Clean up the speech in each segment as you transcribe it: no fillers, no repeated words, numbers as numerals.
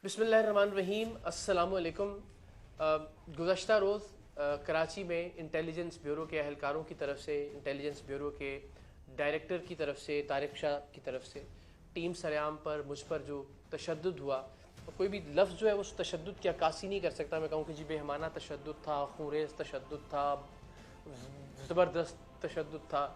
बिस्मिल्लाहिर्रहमानिर्रहीम, अस्सलामुअलैकुम। गुज़श्ता रोज़ कराची में इंटेलिजेंस ब्यूरो के अहलकारों की तरफ से, इंटेलिजेंस ब्यूरो के डायरेक्टर की तरफ से, तारिक शाह की तरफ से टीम सरेआम पर मुझ पर जो तशद्दुद हुआ, कोई भी लफ्ज़ जो है उस तशद्दुद की अक्कासी नहीं कर सकता। मैं कहूँ कि जी बेहमाना तशद्दुद था, खूरेज़ तशद्दुद था, ज़बरदस्त तशद्दुद था।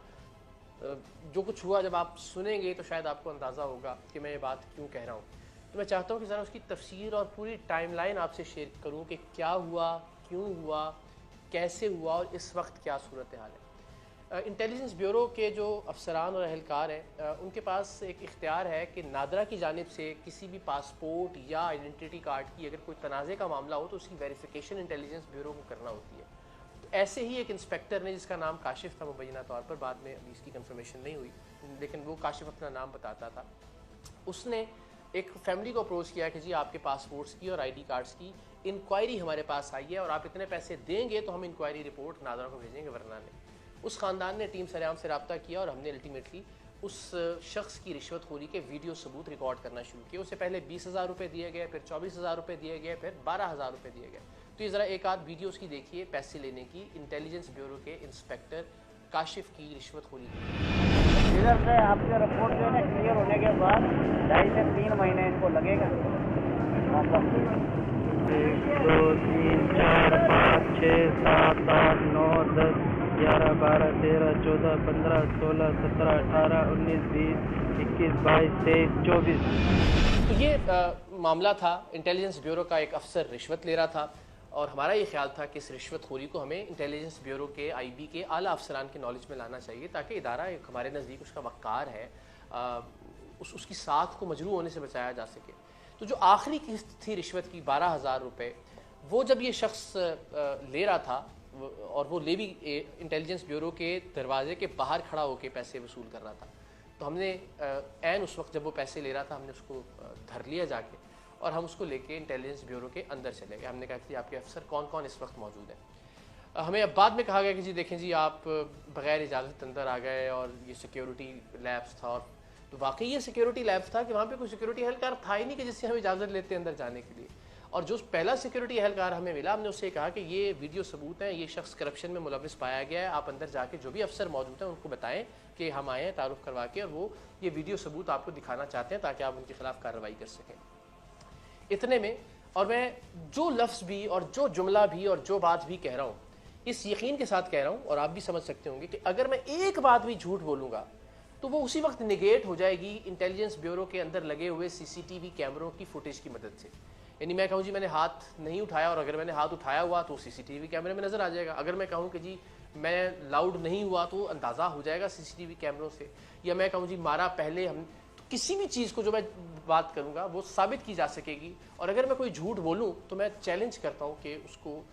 जो कुछ हुआ जब आप सुनेंगे तो शायद आपको अंदाज़ा होगा कि मैं ये बात क्यों कह रहा हूँ। तो मैं चाहता हूँ कि ज़रा उसकी तफसीर और पूरी टाइमलाइन आपसे शेयर करूँ कि क्या हुआ, क्यों हुआ, कैसे हुआ और इस वक्त क्या सूरत हाल है। इंटेलिजेंस ब्यूरो के जो अफसरान और अहलकार हैं, उनके पास एक इख्तियार है कि नादरा की जानिब से किसी भी पासपोर्ट या आइडेंटिटी कार्ड की अगर कोई तनाज़े का मामला हो तो उसकी वेरिफिकेशन इंटेलिजेंस ब्यूरो को करना होती है। तो ऐसे ही एक इंस्पेक्टर ने, जिसका नाम काशिफ था मुबैना तौर पर, बाद में अभी इसकी कंफर्मेशन नहीं हुई, लेकिन वो काशिफ अपना नाम बताता था, उसने एक फैमिली को अप्रोच किया कि जी आपके पासपोर्ट्स की और आईडी कार्ड्स की इंक्वायरी हमारे पास आई है और आप इतने पैसे देंगे तो हम इंक्वायरी रिपोर्ट नादरा को भेजेंगे, वरना नहीं। उस ख़ानदान ने टीम सरेआम से रब्ता किया और हमने अल्टीमेटली उस शख्स की रिश्वतखोरी के वीडियो सबूत रिकॉर्ड करना शुरू किए। उससे पहले 20,000 रुपये दिए गए, फिर 24,000 रुपये दिए गए, फिर 12,000 रुपये दिए गए। तो ये ज़रा एक आध वीडियो उसकी देखिए, पैसे लेने की, इंटेलिजेंस ब्यूरो के इंस्पेक्टर काशिफ की रिश्वतखोरी की। इधर से आपके रिपोर्ट जो है ना क्लियर होने के बाद 2.5 से 3 महीने इनको लगेगा। 1 2 3 4 5 6 7 8 9 10 11 12 13 14 15 16 17 18 19 20 21 22 23 24। तो ये मामला था, इंटेलिजेंस ब्यूरो का एक अफसर रिश्वत ले रहा था और हमारा ये ख्याल था कि इस रिश्वतखोरी को हमें इंटेलिजेंस ब्यूरो के आईबी के आला अफसरान के नॉलेज में लाना चाहिए, ताकि इदारा एक हमारे नज़दीक उसका वक़ार है, उसकी साख को मजरू होने से बचाया जा सके। तो जो आखिरी किस्त थी रिश्वत की 12,000 रुपये, वो जब ये शख्स ले रहा था और वो ले भी इंटेलिजेंस ब्यूरो के दरवाजे के बाहर खड़ा होकर पैसे वसूल कर रहा था, तो हमने ऐन उस वक्त जब वो पैसे ले रहा था हमने उसको धर लिया जाके और हम उसको लेके इंटेलिजेंस ब्यूरो के अंदर चले गए। हमने कहा कि आपके अफसर कौन कौन इस वक्त मौजूद है। हमें अब बाद में कहा गया कि जी देखें जी आप बग़ैर इजाज़त अंदर आ गए और ये सिक्योरिटी लैब्स था। और तो वाकई ये सिक्योरिटी लैब्स था कि वहाँ पे कोई सिक्योरिटी एहलकार था ही नहीं कि जिससे हम इजाज़त लेते अंदर जाने के लिए। और जो पहला सिक्योरिटी एहलकार हमें मिला, हमने उससे कहा कि ये वीडियो सबूत हैं, ये शख्स करप्शन में मुलविस पाया गया है, आप अंदर जाके जो भी अफसर मौजूद हैं उनको बताएं कि हम आए हैं तारुफ करवा के और वो ये वीडियो सबूत आपको दिखाना चाहते हैं ताकि आप उनके खिलाफ कार्रवाई कर सकें। इतने में, और मैं जो लफ्ज़ भी और जो जुमला भी और जो बात भी कह रहा हूँ इस यकीन के साथ कह रहा हूँ, और आप भी समझ सकते होंगे कि अगर मैं एक बात भी झूठ बोलूँगा तो वो उसी वक्त निगेट हो जाएगी इंटेलिजेंस ब्यूरो के अंदर लगे हुए सीसीटीवी कैमरों की फुटेज की मदद से। यानी मैं कहूँ जी मैंने हाथ नहीं उठाया और अगर मैंने हाथ उठाया हुआ तो सीसीटीवी कैमरे में नज़र आ जाएगा। अगर मैं कहूँ कि जी मैं लाउड नहीं हुआ तो अंदाज़ा हो जाएगा सीसीटीवी कैमरों से। या मैं कहूँ जी मारा पहले हम, तो किसी भी चीज़ को जो मैं बात करूँगा वो साबित की जा सकेगी। और अगर मैं कोई झूठ बोलूँ तो मैं चैलेंज करता हूँ कि उसको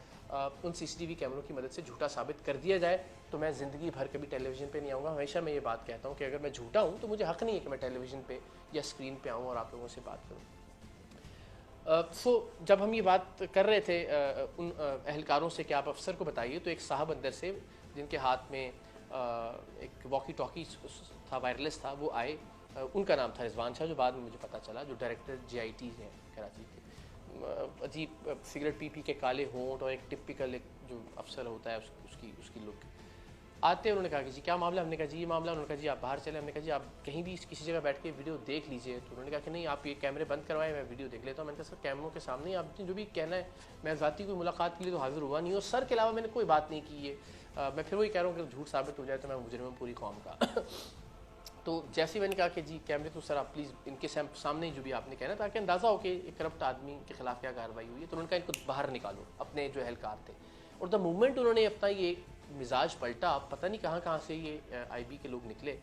उन सीसीटीवी कैमरों की मदद से झूठा साबित कर दिया जाए, तो मैं ज़िंदगी भर कभी टेलीविज़न पे नहीं आऊँगा। हमेशा मैं ये बात कहता हूँ कि अगर मैं झूठा हूँ तो मुझे हक़ नहीं है कि मैं टेलीविज़न पे या स्क्रीन पे आऊँ और आप लोगों से बात करूँ। जब हम ये बात कर रहे थे उन अहलकारों से कि आप अफसर को बताइए, तो एक साहब अंदर से जिनके हाथ में एक वॉकी टॉकी था, वायरलेस था, वो आए। उनका नाम था रिजवान शाह, जो बाद में मुझे पता चला जो डायरेक्टर GIT हैं कराची के। अजीब सिगरेट पी के काले होंठ और एक टिपिकल एक जो अफसर होता है उसकी लुक। आते उन्होंने कहा कि जी क्या मामला। हमने कहा जी ये मामला। उन्होंने कहा जी आप बाहर चले। हमने कहा जी आप कहीं भी किसी जगह बैठ के वीडियो देख लीजिए। तो उन्होंने कहा कि नहीं आप ये कैमरे बंद करवाएं, मैं वीडियो देख लेता हूँ। मैंने कहा सर कैमरों के सामने आपने जो भी कहना है, मैं ज़ाती कोई मुलाकात के लिए तो हाजिर हुआ नहीं हूँ, सर के अलावा मैंने कोई बात नहीं की है। मैं फिर वही कह रहा हूँ कि झूठ साबित हो जाए तो मैं मुजरिम हूं पूरी कौम का। तो जैसे ही मैंने कहा कि जी कैमरे तो सर आप प्लीज़ इनके सामने ही जो भी आपने कहना, ताकि अंदाज़ा हो कि एक करप्ट आदमी के खिलाफ क्या कार्रवाई हुई है। तो उन्होंने कहा इनको बाहर निकालो, अपने जो एहलकार थे। और द मोमेंट उन्होंने अपना ये मिजाज पलटा, पता नहीं कहाँ से ये IB के लोग निकले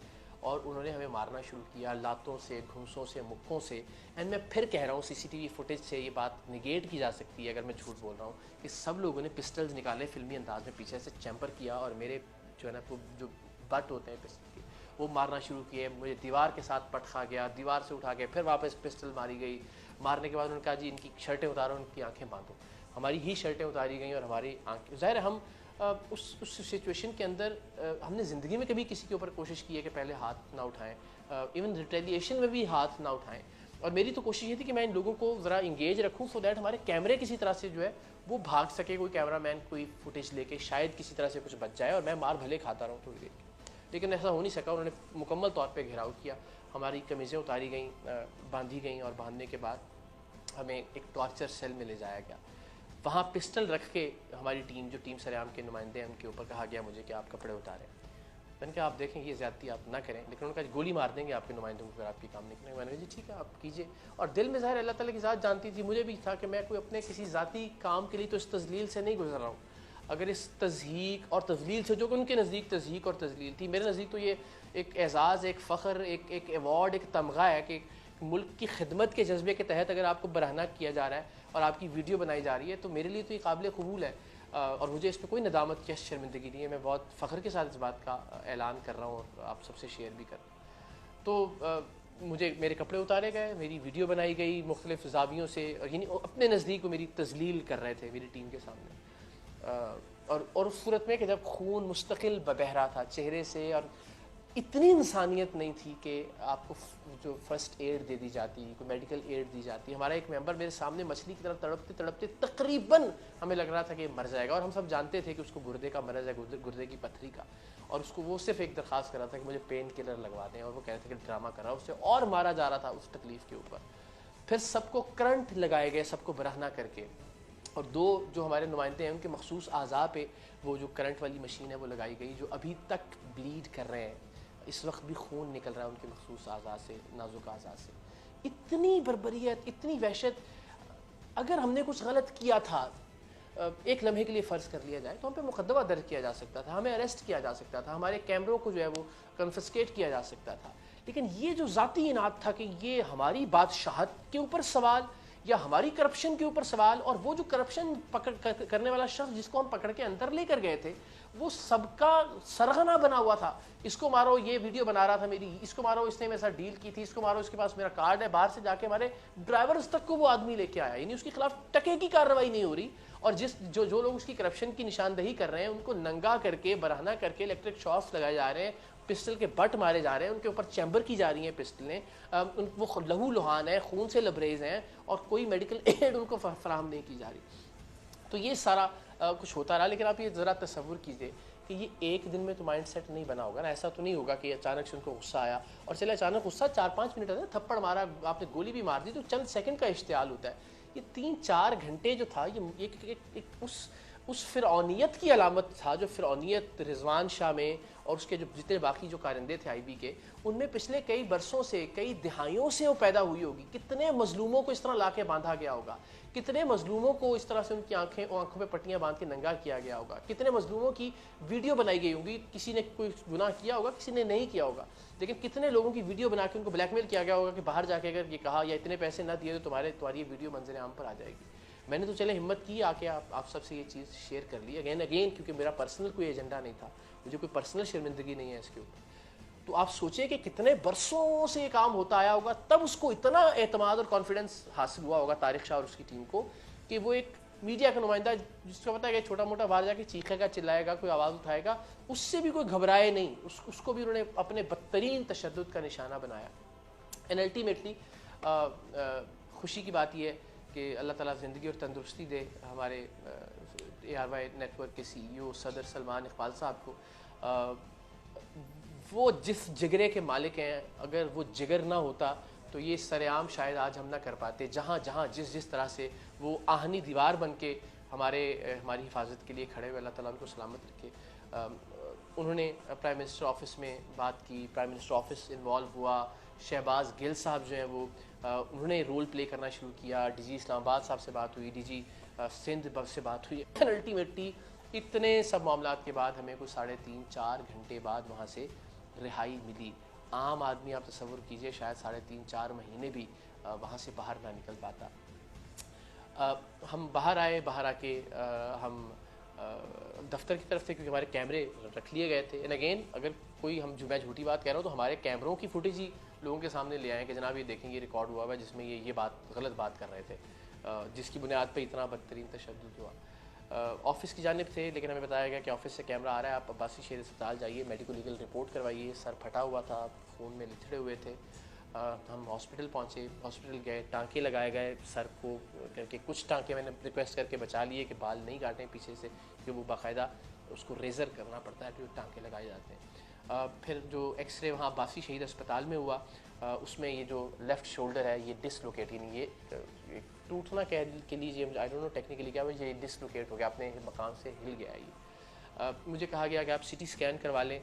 और उन्होंने हमें मारना शुरू किया, लातों से, घूंसों से, मुक्कों से। एंड मैं फिर कह रहा हूँ CCTV फुटेज से ये बात निगेट की जा सकती है अगर मैं झूठ बोल रहा हूँ कि सब लोगों ने पिस्टल्स निकाले, फिल्मी अंदाज में पीछे से चैम्पर किया और मेरे जो है ना जो बट होते हैं पिस्टल के, वो मारना शुरू किए। मुझे दीवार के साथ पट खा गया, दीवार से उठा के फिर वापस पिस्टल मारी गई। मारने के बाद उन्होंने कहा जी इनकी शर्टें उतारो, उनकी आंखें बांधो। हमारी ही शर्टें उतारी गई और हमारी आंखें, ज़ाहिर हम उस सिचुएशन के अंदर हमने ज़िंदगी में कभी किसी के ऊपर कोशिश की है कि पहले हाथ ना उठाएं, इवन रिटेलिएशन में भी हाथ ना उठाएं। और मेरी तो कोशिश ये थी कि मैं इन लोगों को ज़रा इंगेज रखूँ सो दैट हमारे कैमरे किसी तरह से जो है वो भाग सके, कोई कैमरामैन कोई फुटेज लेके शायद किसी तरह से कुछ बच जाए और मैं मार भले खाता रहूँ थोड़ी देर की। लेकिन ऐसा हो नहीं सका। उन्होंने मुकम्मल तौर पे घेराव किया, हमारी कमीज़ें उतारी गई, बांधी गई और बांधने के बाद हमें एक टॉर्चर सेल में ले जाया गया। वहाँ पिस्टल रख के हमारी टीम, जो टीम सरेआम के नुमाइंदे हैं, उनके ऊपर कहा गया मुझे कि आप कपड़े उतारें। मैंने कहा आप देखें ये ज़्यादती आप ना करें, लेकिन उन्होंने कहा गोली मार देंगे आपके नुमाइंदों को अगर आपकी काम नहीं करेंगे। मैंने कहा जी ठीक है आप कीजिए। और दिल में ज़ाहिर अल्लाह ताला की ज़ात जानती थी, मुझे भी था कि मैं कोई अपने किसी ज़ाती काम के लिए तो इस तज़लील से नहीं गुजर रहा हूँ। अगर इस तज़हीक और तज़लील से, जो कि उनके नज़दीक तज़हीक और तज़लील थी, मेरे नज़दीक तो ये एक एज़ाज़, एक फ़ख्र, एक एवॉर्ड, एक तमगा है कि मुल्क की खिदमत के जज्बे के तहत अगर आपको बरहना किया जा रहा है और आपकी वीडियो बनाई जा रही है तो मेरे लिए तो ये काबिल कबूल है। और मुझे इस पर कोई नदामत या शर्मिंदगी नहीं है। मैं बहुत फ़ख्र के साथ इस बात का ऐलान कर रहा हूँ और आप सबसे शेयर भी कर रहा हूँ। तो मुझे मेरे कपड़े उतारे गए, मेरी वीडियो बनाई गई मुख्तलिफ़ ज़ावियों से, यानी अपने नज़दीक वो मेरी तज़लील कर रहे थे मेरी टीम के सामने। और उस सूरत में कि जब खून मुस्तकिल बह रहा था चेहरे से और इतनी इंसानियत नहीं थी कि आपको जो फर्स्ट एड दे दी जाती, कोई मेडिकल एड दी जाती। हमारा एक मेंबर मेरे सामने मछली की तरह तड़पते तड़पते तकरीबन हमें लग रहा था कि मर जाएगा, और हम सब जानते थे कि उसको गुर्दे का मरज़ है, गुर्दे की पथरी का, और उसको वो सिर्फ एक दरख्वास्त कर रहा था कि मुझे पेन किलर लगवा दें, और वो कह रहे थे कि ड्रामा कर रहा है, उससे और मारा जा रहा था उस तकलीफ़ के ऊपर। फिर सबको करंट लगाए गए, सबको बरहना करके, और दो जो हमारे नुमाइंदे हैं उनके मखसूस आज़ा पे वो जो करंट वाली मशीन है वो लगाई गई, जो अभी तक ब्लीड कर रहे हैं, इस वक्त भी खून निकल रहा है उनके मखसूस आज़ा से, नाजुक आज़ा से। इतनी बर्बरियत, इतनी वहशत। अगर हमने कुछ गलत किया था, एक लम्हे के लिए फ़र्ज़ कर लिया जाए, तो हम पे मुकदमा दर्ज किया जा सकता था, हमें अरेस्ट किया जा सकता था, हमारे कैमरों को जो है वो कन्फिस्केट किया जा सकता था। लेकिन ये जो ज़ाती इनाद था कि ये हमारी बादशाहत के ऊपर सवाल या हमारी करप्शन के ऊपर सवाल, और वो जो करप्शन करने वाला शख्स जिसको हम पकड़ के अंदर लेकर गए थे वो सबका सरगना बना हुआ था। इसको मारो, ये वीडियो बना रहा था मेरी, इसको मारो, इसने मेरे साथ डील की थी, इसको मारो, इसके पास मेरा कार्ड है। बाहर से जाके हमारे ड्राइवर्स तक को वो आदमी लेके आया, यानी उसके खिलाफ टके की कार्रवाई नहीं हो रही। और जो लोग उसकी करप्शन की निशानदही कर रहे हैं उनको नंगा करके, बरहना करके, इलेक्ट्रिक शॉक्स लगाए जा रहे हैं, पिस्टल के बट मारे जा रहे हैं, उनके ऊपर चैम्बर की जा रही हैं पिस्टलें, वो लहू लुहान है, खून से लबरेज हैं, और कोई मेडिकल एड उनको फराहम नहीं की जा रही। तो ये सारा कुछ होता रहा। लेकिन आप ये ज़रा तसव्वुर कीजिए कि ये एक दिन में तो माइंड सेट नहीं बना होगा ना। ऐसा तो नहीं होगा कि अचानक से उनको गुस्सा आया और चले अचानक गुस्सा 4-5 मिनट है, थप्पड़ मारा, आपने गोली भी मार दी, तो चंद सेकंड का इश्तियाल होता है। ये 3-4 घंटे जो था, ये एक उस फ़िरौनियत की अलामत था, जो फ़िरौनियत रिजवान शाह में और उसके जो जितने बाकी जो कारिंदे थे आईबी के, उनमें पिछले कई बरसों से, कई दिहाइयों से वो पैदा हुई होगी। कितने मजलूमों को इस तरह लाके बांधा गया होगा, कितने मजलूमों को इस तरह से उनकी आंखों पे पट्टियां बांध के नंगा किया गया होगा, कितने मजलूमों की वीडियो बनाई गई होगी। किसी ने कोई गुनाह किया होगा, किसी ने नहीं किया होगा, लेकिन कितने लोगों की वीडियो बना के उनको ब्लैकमेल किया गया होगा कि बाहर जाके अगर ये कहा या इतने पैसे ना दिए तो तुम्हारी ये वीडियो मंजर आम पर आ जाएगी। मैंने तो चले हिम्मत की आके आप सबसे ये चीज़ शेयर कर ली अगेन क्योंकि मेरा पर्सनल कोई एजेंडा नहीं था, मुझे कोई पर्सनल शर्मिंदगी नहीं है इसके ऊपर। तो आप सोचिए कि कितने बरसों से ये काम होता आया होगा, तब उसको इतना एतमाद और कॉन्फिडेंस हासिल हुआ होगा तारिक शाह और उसकी टीम को कि वो एक मीडिया का नुमाइंदा जिसको पता है कि छोटा मोटा बाहर जाके चीखेगा, चिल्लाएगा, कोई आवाज़ उठाएगा, उससे भी कोई घबराए नहीं, उसको भी उन्होंने अपने बदतरीन तशद्दुद का निशाना बनाया। एंड अल्टीमेटली खुशी की बात यह है कि अल्लाह ताला ज़िंदगी और तंदुरुस्ती दे हमारे ARY नेटवर्क के CEO सदर सलमान इकबाल साहब को। वो जिस जिगरे के मालिक हैं, अगर वो जिगर ना होता तो ये सरेआम शायद आज हम ना कर पाते। जहाँ जहाँ जिस तरह से वो आहनी दीवार बन के हमारी हिफाजत के लिए खड़े हुए, अल्लाह ताला उनको सलामत रखे। उन्होंने प्राइम मिनिस्टर ऑफिस में बात की, प्राइम मिनिस्टर ऑफिस इन्वॉल्व हुआ, शहबाज गिल साहब जो हैं वो उन्होंने रोल प्ले करना शुरू किया, DG इस्लामाबाद साहब से बात हुई, DG सिंध से बात हुई। अल्टीमेटली इतने सब मामलात के बाद हमें कुछ 3.5-4 घंटे बाद वहाँ से रिहाई मिली। आम आदमी आप तसव्वुर कीजिए शायद 3.5-4 महीने भी वहाँ से बाहर ना निकल पाता। हम बाहर आए, बाहर आके हम दफ्तर की तरफ थे क्योंकि हमारे कैमरे रख लिए गए थे। एंड अगेन अगर कोई मैं झूठी बात कह रहा हूँ तो हमारे कैमरों की फुटेज ही लोगों के सामने ले आए कि जनाब ये देखेंगे रिकॉर्ड हुआ है जिसमें ये गलत बात कर रहे थे, जिसकी बुनियाद पर इतना बदतरीन तशद्दुद हुआ। ऑफिस की जानिब थे, लेकिन हमें बताया गया कि ऑफिस से कैमरा आ रहा है, आप अब्बासी शेर अस्पताल जाइए, मेडिको लीगल रिपोर्ट करवाइए। सर फटा हुआ था, खून में लिथड़े हुए थे। हम हॉस्पिटल पहुँचे, हॉस्पिटल गए, टाँके लगाए गए सर को करके, कुछ टाँके मैंने रिक्वेस्ट करके बचा लिए कि बाल नहीं काटें पीछे से, कि वो बाकायदा उसको रेज़र करना पड़ता है जो टाँके लगाए जाते हैं। फिर जो एक्सरे वहाँ बासी शहीद अस्पताल में हुआ, उसमें ये जो लेफ़्ट शोल्डर है ये डिसलोकेट, यानी ये टूटना कह के लीजिए, आई डोंट नो टेक्निकली क्या, ये डिसलोकेट हो गया, अपने मकान से हिल गया ये। मुझे कहा गया कि आप सिटी स्कैन करवा लें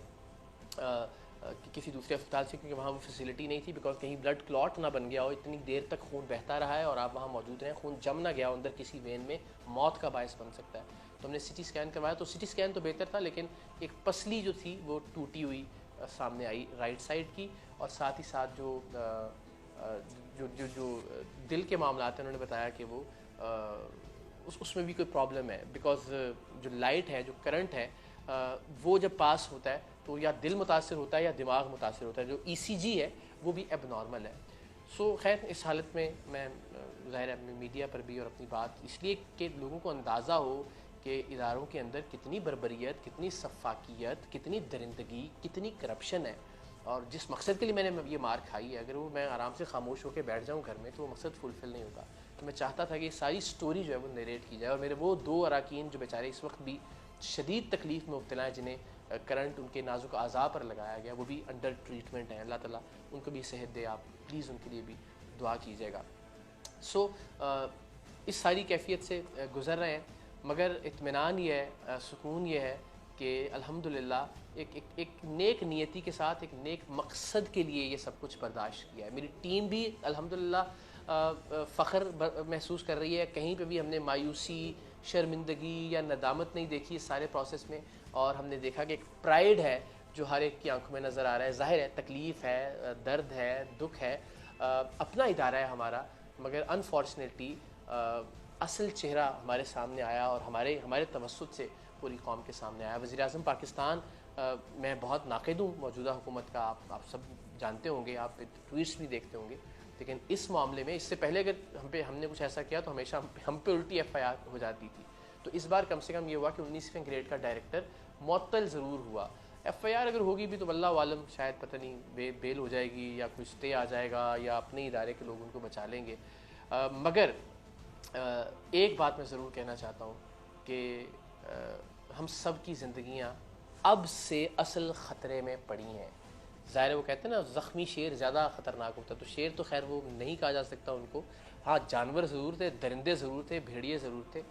किसी दूसरे अस्पताल से, क्योंकि वहाँ वो फैसिलिटी नहीं थी, बिकॉज कहीं ब्लड क्लॉट ना बन गया हो, इतनी देर तक खून बहता रहा है और आप वहाँ मौजूद रहें, खून जम ना गया हो अंदर किसी वेन में, मौत का बायस बन सकता है। तो हमने सिटी स्कैन करवाया, तो सिटी स्कैन तो बेहतर था, लेकिन एक पसली जो थी वो टूटी हुई सामने आई राइट साइड की, और साथ ही साथ जो दिल के मामला हैं उन्होंने बताया कि वो उसमें भी कोई प्रॉब्लम है, बिकॉज जो लाइट है, जो करंट है, वो जब पास होता है तो या दिल मुतासर होता है या दिमाग मुतासर होता है, जो ECG है वो भी एबनॉर्मल है। सो खैर इस हालत में मैं ज़ाहिर है मीडिया पर भी और अपनी बात इसलिए कि लोगों को अंदाज़ा हो कि इदारों के अंदर कितनी बर्बरियत, कितनी सफाकियत, कितनी दरिंदगी, कितनी करप्शन है, और जिस मकसद के लिए मैंने ये मार खाई है, अगर वो मैं आराम से खामोश होकर बैठ जाऊँ घर में तो वो मकसद फुलफ़िल नहीं होगा। तो मैं चाहता था कि सारी स्टोरी जो है वो नरेट की जाए, और मेरे वो 2 अरकान जो बेचारे इस वक्त भी शदीद तकलीफ़ में मुब्तला हैं, जिन्हें करंट उनके नाजुक आज़ा पर लगाया गया, वो भी अंडर ट्रीटमेंट है, अल्लाह ताला उनको भी सेहत दे, आप प्लीज़ उनके लिए भी दुआ कीजिएगा। सो इस सारी कैफियत से गुज़र रहे हैं, मगर इत्मीनान ये है, सुकून ये है कि अल्हम्दुलिल्लाह एक नेक नियति के साथ, एक नेक मकसद के लिए ये सब कुछ बर्दाश्त किया है। मेरी टीम भी अल्हम्दुलिल्लाह फ़ख्र महसूस कर रही है, कहीं पे भी हमने मायूसी, शर्मिंदगी या नदामत नहीं देखी इस सारे प्रोसेस में, और हमने देखा कि एक प्राइड है जो हर एक की आंखों में नज़र आ रहा है। ज़ाहिर है तकलीफ़ है, दर्द है, दुख है, अपना इदारा है हमारा, मगर अनफॉर्चुनेटली असल चेहरा हमारे सामने आया और हमारे तवस्सुत से पूरी कौम के सामने आया। वज़ीर-ए-आज़म पाकिस्तान, मैं बहुत नाक़िद हूँ मौजूदा हुकूमत का, आप सब जानते होंगे, आप ट्वीट्स भी देखते होंगे, लेकिन इस मामले में इससे पहले अगर हमने कुछ ऐसा किया तो हमेशा हम पे उल्टी FIR हो जाती थी। तो इस बार कम से कम ये हुआ कि 19वें ग्रेड का डायरेक्टर मुअत्तल ज़रूर हुआ। FIR अगर होगी भी तो अल्लाह वालम, शायद पता नहीं बेल हो जाएगी या कुछ स्टे आ जाएगा या अपने इदारे के लोग उनको बचा लेंगे। मगर एक बात मैं ज़रूर कहना चाहता हूँ कि हम सब की ज़िंदगियाँ अब से असल ख़तरे में पड़ी हैं। ज़ाहिर वो कहते हैं ना, ज़ख्मी शेर ज़्यादा ख़तरनाक होता है, तो शेर तो खैर वो नहीं कहा जा सकता उनको, हाँ जानवर ज़रूर थे, दरिंदे ज़रूर थे, भेड़िए ज़रूर थे,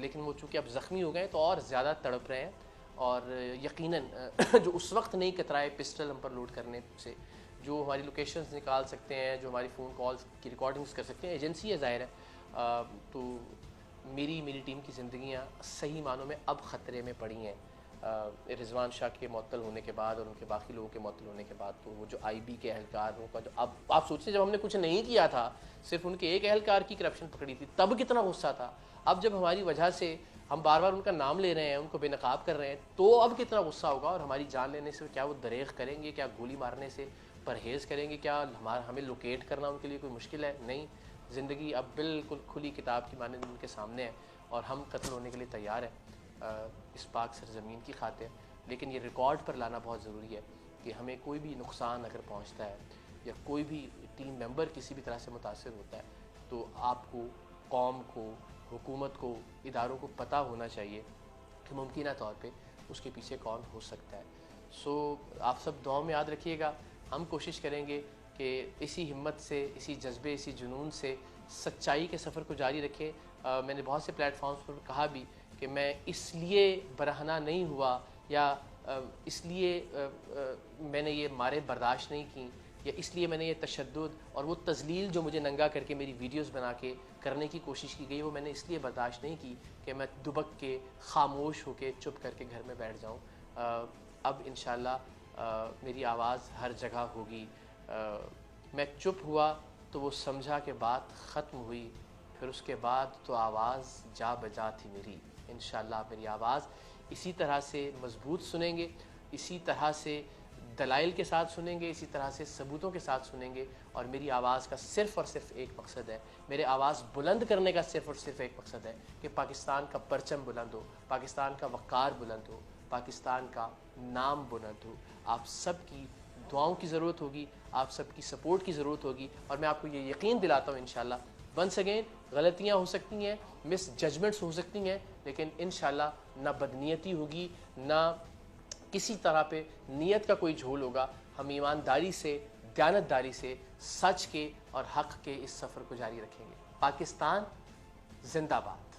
लेकिन वो चूँकि अब ज़ख्मी हो गए तो और ज़्यादा तड़प रहे हैं। और यकीनन जो उस वक्त नहीं कतराए पिस्टल हम पर लोड करने से, जो हमारी लोकेशंस निकाल सकते हैं, जो हमारी फ़ोन कॉल्स की रिकॉर्डिंग्स कर सकते हैं, एजेंसी है ज़ाहिर है, तो मेरी टीम की ज़िंदगियाँ सही मानों में अब ख़तरे में पड़ी हैं। रिजवान शाह के मुअत्तल होने के बाद और उनके बाकी लोगों के मुअत्तल होने के बाद, तो वो जो IB के एहलकारों का जो, अब आप सोचिए जब हमने कुछ नहीं किया था, सिर्फ उनके एक एहलकार की करप्शन पकड़ी थी, तब कितना गुस्सा था। अब जब हमारी वजह से हम बार बार उनका नाम ले रहे हैं, उनको बेनकाब कर रहे हैं, तो अब कितना गुस्सा होगा। और हमारी जान लेने से क्या वो दरेग करेंगे, क्या गोली मारने से परहेज़ करेंगे, क्या हमें लोकेट करना उनके लिए कोई मुश्किल है? नहीं, ज़िंदगी अब बिल्कुल खुली किताब की मानंद उनके सामने है और हम कत्ल होने के लिए तैयार हैं इस पाक सरज़मीन की खातिर। लेकिन ये रिकॉर्ड पर लाना बहुत ज़रूरी है कि हमें कोई भी नुकसान अगर पहुंचता है या कोई भी टीम मेंबर किसी भी तरह से मुतासिर होता है, तो आपको, कौम को, हुकूमत को, इदारों को पता होना चाहिए कि मुमकिन तौर पे उसके पीछे कौन हो सकता है। सो आप सब दुआ में याद रखिएगा। हम कोशिश करेंगे कि इसी हिम्मत से, इसी जज्बे, इसी जुनून से सच्चाई के सफ़र को जारी रखें। मैंने बहुत से प्लेटफॉर्म्स पर कहा भी कि मैं इसलिए बरहना नहीं हुआ या इसलिए मैंने ये मारे बर्दाश्त नहीं की या इसलिए मैंने ये तशद्दुद और वो तज़लील जो मुझे नंगा करके मेरी वीडियोस बना के करने की कोशिश की गई, वो मैंने इसलिए बर्दाश्त नहीं की कि मैं दुबक के, खामोश होके, चुप करके घर में बैठ जाऊँ। अब इंशाअल्लाह मेरी आवाज़ हर जगह होगी। मैं चुप हुआ तो वो समझा कि बात ख़त्म हुई, फिर उसके बाद तो आवाज़ जा बजा थी मेरी। इंशाअल्लाह मेरी आवाज़ इसी तरह से मज़बूत सुनेंगे, इसी तरह से दलाइल के साथ सुनेंगे, इसी तरह से सबूतों के साथ सुनेंगे। और मेरी आवाज़ का सिर्फ़ और सिर्फ एक मकसद है, मेरे आवाज़ बुलंद करने का सिर्फ़ और सिर्फ एक मकसद है कि पाकिस्तान का परचम बुलंद हो, पाकिस्तान का वक़ार बुलंद हो, पाकिस्तान का नाम बुलंद हो। आप सब की दुआओं की ज़रूरत होगी, आप सबकी सपोर्ट की ज़रूरत होगी। और मैं आपको ये यकीन दिलाता हूँ इंशाल्लाह वंस अगेन गलतियाँ हो सकती हैं, मिस जजमेंट्स हो सकती हैं, लेकिन इंशाल्लाह ना बदनीयती होगी, ना किसी तरह पे नीयत का कोई झोल होगा। हम ईमानदारी से, दयानतदारी से, सच के और हक़ के इस सफ़र को जारी रखेंगे। पाकिस्तान जिंदाबाद।